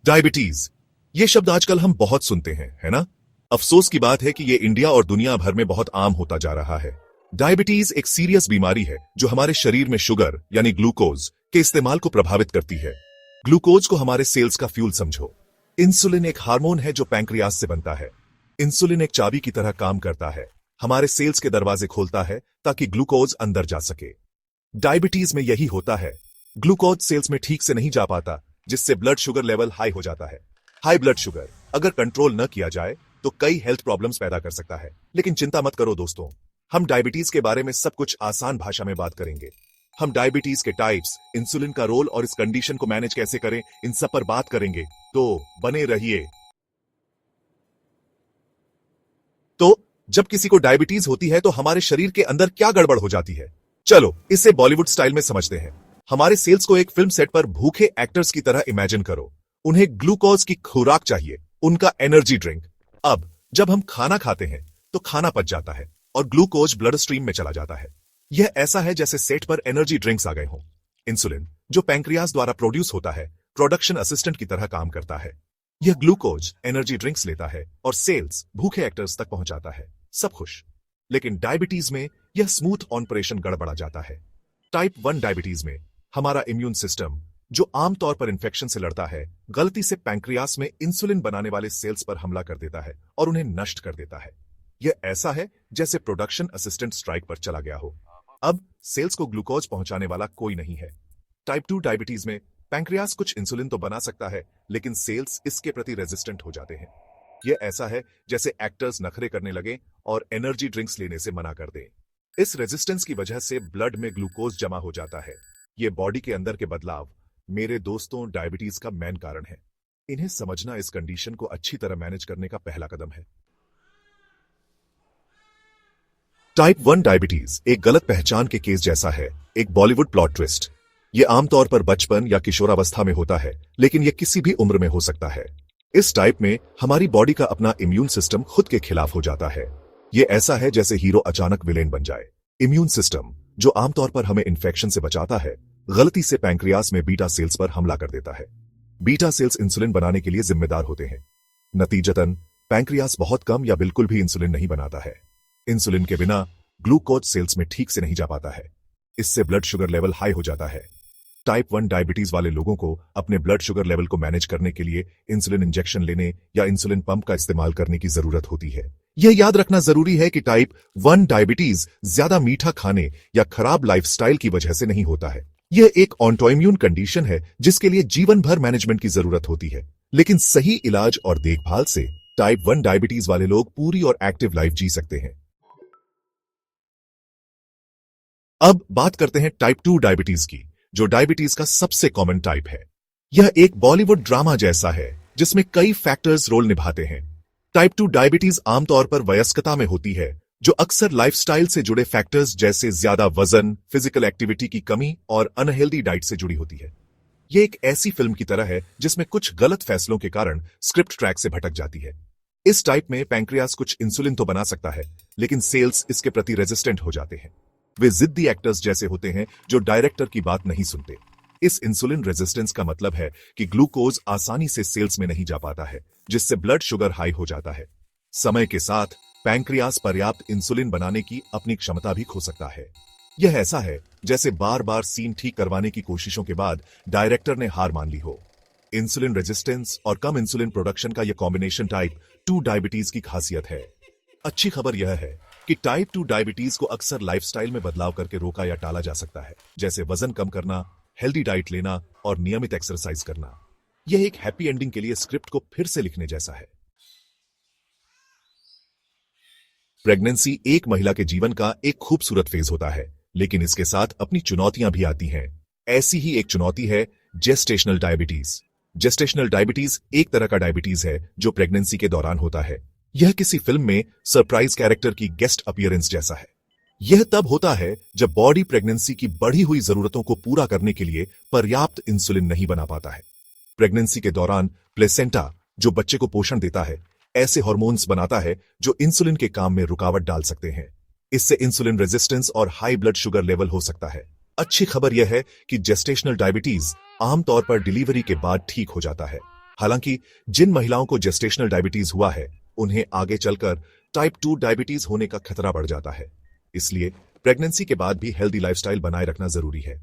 Diabetes, ये शब्द आजकल हम बहुत सुनते हैं, है ना? अफसोस की बात है कि ये इंडिया और दुनिया भर में बहुत आम होता जा रहा है। डायबिटीज एक सीरियस बीमारी है जो हमारे शरीर में शुगर यानी ग्लूकोज के इस्तेमाल को प्रभावित करती है। ग्लूकोज को हमारे सेल्स का फ्यूल समझो। इंसुलिन एक हार्मोन है जो पैंक्रियास से बनता है। इंसुलिन एक चाबी की तरह काम करता है, हमारे सेल्स के दरवाजे खोलता है ताकि ग्लूकोज अंदर जा सके। डायबिटीज में यही होता है, ग्लूकोज सेल्स में ठीक से नहीं जा पाता, जिससे ब्लड शुगर लेवल हाई हो जाता है। हाई ब्लड शुगर अगर कंट्रोल न किया जाए तो कई हेल्थ प्रॉब्लम्स पैदा कर सकता है। लेकिन चिंता मत करो दोस्तों, हम डायबिटीज के बारे में सब कुछ आसान भाषा में बात करेंगे। हम डायबिटीज के टाइप्स, इंसुलिन का रोल और इस कंडीशन को मैनेज कैसे करें, इन सब पर बात करेंगे, तो बने रहिए। तो जब किसी को डायबिटीज होती है तो हमारे शरीर के अंदर क्या गड़बड़ हो जाती है, चलो इसे बॉलीवुड स्टाइल में समझते हैं। हमारे सेल्स को एक फिल्म सेट पर भूखे एक्टर्स की तरह इमेजिन करो। उन्हें ग्लूकोज की खुराक चाहिए, उनका एनर्जी ड्रिंक। अब जब हम खाना खाते हैं तो खाना पच जाता है और ग्लूकोज ब्लड स्ट्रीम में चला जाता है। यह ऐसा है जैसे सेट पर एनर्जी ड्रिंक्स आ गए हों। इंसुलिन जो पैंक्रियास द्वारा प्रोड्यूस होता है, प्रोडक्शन असिस्टेंट की तरह काम करता है। यह ग्लूकोज एनर्जी ड्रिंक्स लेता है और सेल्स भूखे एक्टर्स तक पहुंचाता है, सब खुश। लेकिन डायबिटीज में यह स्मूथ ऑपरेशन गड़बड़ा जाता है। टाइप 1 डायबिटीज में हमारा इम्यून सिस्टम, जो आमतौर पर इंफेक्शन से लड़ता है, गलती से पैंक्रियास में इंसुलिन बनाने वाले सेल्स पर हमला कर देता है और उन्हें नष्ट कर देता है। यह ऐसा है जैसे प्रोडक्शन असिस्टेंट स्ट्राइक पर चला गया हो। अब सेल्स को ग्लूकोज पहुंचाने वाला कोई नहीं है। टाइप 2 डायबिटीज में पैंक्रियास कुछ इंसुलिन तो बना सकता है, लेकिन सेल्स इसके प्रति रेजिस्टेंट हो जाते हैं। यह ऐसा है जैसे एक्टर्स नखरे करने लगे और एनर्जी ड्रिंक्स लेने से मना कर दें। इस रेजिस्टेंस की वजह से ब्लड में ग्लूकोज जमा हो जाता है। यह बॉडी के अंदर के बदलाव, मेरे दोस्तों, डायबिटीज का मेन कारण है। इन्हें समझना इस कंडीशन को अच्छी तरह मैनेज करने का पहला कदम है। टाइप 1 डायबिटीज एक गलत पहचान के केस जैसा है, एक बॉलीवुड प्लॉट ट्विस्ट। यह आमतौर पर बचपन या किशोरावस्था में होता है, लेकिन यह किसी भी उम्र में हो सकता है। इस टाइप में हमारी बॉडी का अपना इम्यून सिस्टम खुद के खिलाफ हो जाता है। यह ऐसा है जैसे हीरो अचानक विलेन बन जाए। इम्यून सिस्टम, जो आमतौर पर हमें इन्फेक्शन से बचाता है, गलती से पैंक्रियास में बीटा सेल्स पर हमला कर देता है। बीटा सेल्स इंसुलिन बनाने के लिए जिम्मेदार होते हैं। नतीजतन पैंक्रियास बहुत कम या बिल्कुल भी इंसुलिन नहीं बनाता है। इंसुलिन के बिना ग्लूकोज सेल्स में ठीक से नहीं जा पाता है। इससे ब्लड शुगर लेवल हाई हो जाता है। टाइप 1 डायबिटीज वाले लोगों को अपने ब्लड शुगर लेवल को मैनेज करने के लिए इंसुलिन इंजेक्शन लेने या इंसुलिन पंप का इस्तेमाल करने की जरूरत होती है। यह याद रखना जरूरी है कि टाइप 1 डायबिटीज ज्यादा मीठा खाने या खराब लाइफस्टाइल की वजह से नहीं होता है। यह एक ऑटोइम्यून कंडीशन है जिसके लिए जीवन भर मैनेजमेंट की जरूरत होती है। लेकिन सही इलाज और देखभाल से टाइप 1 डायबिटीज वाले लोग पूरी और एक्टिव लाइफ जी सकते हैं। अब बात करते हैं टाइप 2 डायबिटीज की, जो डायबिटीज का सबसे कॉमन टाइप है। यह एक बॉलीवुड ड्रामा जैसा है जिसमें कई फैक्टर्स रोल निभाते हैं। टाइप 2 डायबिटीज आमतौर पर वयस्कता में होती है, जो अक्सर लाइफस्टाइल से जुड़े फैक्टर्स जैसे ज्यादा वजन, फिजिकल एक्टिविटी की कमी और अनहेल्दी डाइट से जुड़ी होती है। यह एक ऐसी फिल्म की तरह है जिसमें कुछ गलत फैसलों के कारण स्क्रिप्ट ट्रैक से भटक जाती है। इस टाइप में पैंक्रियास कुछ इंसुलिन तो बना सकता है, लेकिन सेल्स इसके प्रति रेजिस्टेंट हो जाते हैं। वे जिद्दी एक्टर्स जैसे होते हैं जो डायरेक्टर की बात नहीं सुनते। इस इंसुलिन रेजिस्टेंस का मतलब है कि ग्लूकोज आसानी से सेल्स में नहीं जा पाता है, जिससे ब्लड शुगर हाई हो जाता है। समय के साथ पैंक्रियास पर्याप्त इंसुलिन बनाने की अपनी क्षमता भी खो सकता है। यह ऐसा है जैसे बार बार सीन ठीक करवाने की कोशिशों के बाद डायरेक्टर ने हार मान ली हो। इंसुलिन रेजिस्टेंस और कम इंसुलिन प्रोडक्शन का यह कॉम्बिनेशन टाइप 2 डायबिटीज की खासियत है। अच्छी खबर यह है कि टाइप 2 डायबिटीज को अक्सर लाइफस्टाइल में बदलाव करके रोका या टाला जा सकता है, जैसे वजन कम करना, हेल्दी डाइट लेना और नियमित एक्सरसाइज करना। यह एक हैप्पी एंडिंग के लिए स्क्रिप्ट को फिर से लिखने जैसा है। प्रेगनेंसी एक महिला के जीवन का एक खूबसूरत फेज होता है, लेकिन इसके साथ अपनी चुनौतियां भी आती हैं। ऐसी ही एक चुनौती है जेस्टेशनल डायबिटीज। जेस्टेशनल डायबिटीज एक तरह का डायबिटीज है जो प्रेगनेंसी के दौरान होता है। यह किसी फिल्म में सरप्राइज कैरेक्टर की गेस्ट अपीयरेंस जैसा है। यह तब होता है जब बॉडी प्रेगनेंसी की बढ़ी हुई जरूरतों को पूरा करने के लिए पर्याप्त इंसुलिन नहीं बना पाता है। प्रेगनेंसी के दौरान प्लेसेंटा, जो बच्चे को पोषण देता है, ऐसे हार्मोन्स बनाता है जो इंसुलिन के काम में रुकावट डाल सकते हैं। इससे इंसुलिन रेजिस्टेंस और हाई ब्लड शुगर लेवल हो सकता है। अच्छी खबर यह है कि जेस्टेशनल डायबिटीज आमतौर पर डिलीवरी के बाद ठीक हो जाता है। हालांकि जिन महिलाओं को जेस्टेशनल डायबिटीज हुआ है उन्हें आगे चलकर टाइप 2 डायबिटीज होने का खतरा बढ़ जाता है। इसलिए प्रेगनेंसी के बाद भी हेल्दी लाइफस्टाइल बनाए रखना जरूरी है।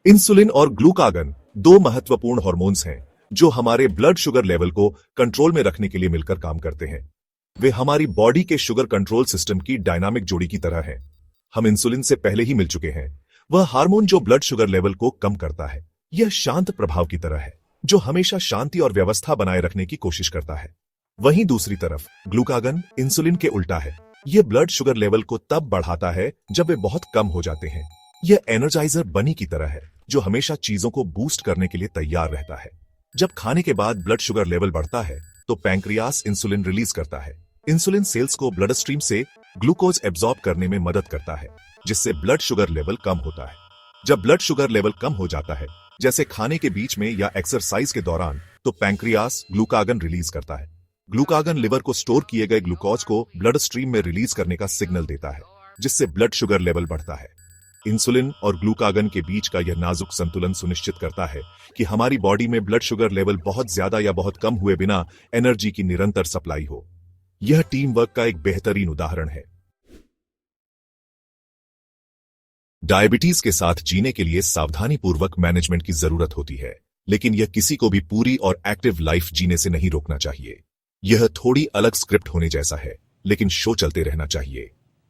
इंसुलिन और ग्लूकागन दो महत्वपूर्ण हार्मोन्स हैं जो हमारे ब्लड शुगर लेवल को कंट्रोल में रखने के लिए मिलकर काम करते हैं। वे हमारी बॉडी के शुगर कंट्रोल सिस्टम की डायनामिक जोड़ी की तरह हैं। हम इंसुलिन से पहले ही मिल चुके हैं। वह हार्मोन जो ब्लड शुगर लेवल को कम करता है। यह शांत प्रभाव की तरह है जो हमेशा शांति और व्यवस्था बनाए रखने की कोशिश करता है। वहीं दूसरी तरफ ग्लूकागन इंसुलिन के उल्टा है। यह ब्लड शुगर लेवल को तब बढ़ाता है जब वे बहुत कम हो जाते हैं। यह एनर्जाइजर बनी की तरह है जो हमेशा चीजों को बूस्ट करने के लिए तैयार रहता है। जब खाने के बाद ब्लड शुगर लेवल बढ़ता है तो पैंक्रियास इंसुलिन रिलीज करता है। इंसुलिन सेल्स को ब्लड स्ट्रीम से ग्लूकोज एब्जॉर्ब करने में मदद करता है जिससे ब्लड शुगर लेवल कम होता है। जब ब्लड शुगर लेवल कम हो जाता है जैसे खाने के बीच में या एक्सरसाइज के दौरान तो पैंक्रियास ग्लूकागन रिलीज करता है। ग्लूकागन लिवर को स्टोर किए गए ग्लूकोज को ब्लड स्ट्रीम में रिलीज करने का सिग्नल देता है जिससे ब्लड शुगर लेवल बढ़ता है। इंसुलिन और ग्लूकागन के बीच का यह नाजुक संतुलन सुनिश्चित करता है कि हमारी बॉडी में ब्लड शुगर लेवल बहुत ज्यादा या बहुत कम हुए बिना एनर्जी की निरंतर सप्लाई हो। यह टीम वर्क का एक बेहतरीन उदाहरण है। डायबिटीज के साथ जीने के लिए सावधानीपूर्वक मैनेजमेंट की जरूरत होती है, लेकिन यह किसी को भी पूरी और एक्टिव लाइफ जीने से नहीं रोकना चाहिए। यह थोड़ी अलग स्क्रिप्ट होने जैसा है, लेकिन शो चलते रहना चाहिए।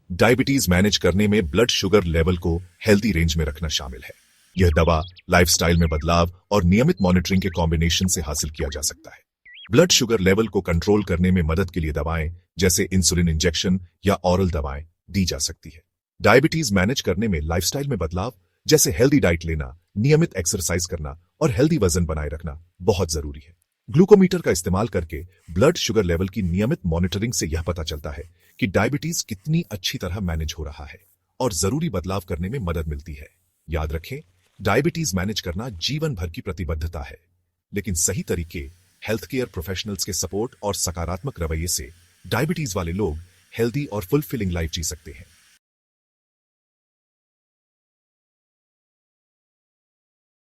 डायबिटीज मैनेज करने में ब्लड शुगर लेवल को हेल्दी रेंज में रखना शामिल है। यह दवा, लाइफस्टाइल में बदलाव और नियमित मॉनिटरिंग के कॉम्बिनेशन से हासिल किया जा सकता है। ब्लड शुगर लेवल को कंट्रोल करने में मदद के लिए दवाएं जैसे इंसुलिन इंजेक्शन या ऑरल दवाएं दी जा सकती है। डायबिटीज मैनेज करने में लाइफस्टाइल में बदलाव जैसे हेल्दी डाइट लेना, नियमित एक्सरसाइज करना और हेल्दी वजन बनाए रखना बहुत जरूरी है। ग्लूकोमीटर का इस्तेमाल करके ब्लड शुगर लेवल की नियमित मॉनिटरिंग से यह पता चलता है कि डायबिटीज कितनी अच्छी तरह मैनेज हो रहा है और जरूरी बदलाव करने में मदद मिलती है। याद रखें, डायबिटीज मैनेज करना जीवन भर की प्रतिबद्धता है, लेकिन सही तरीके, हेल्थ केयर प्रोफेशनल्स के सपोर्ट और सकारात्मक रवैये से डायबिटीज वाले लोग हेल्दी और फुलफिलिंग लाइफ जी सकते हैं।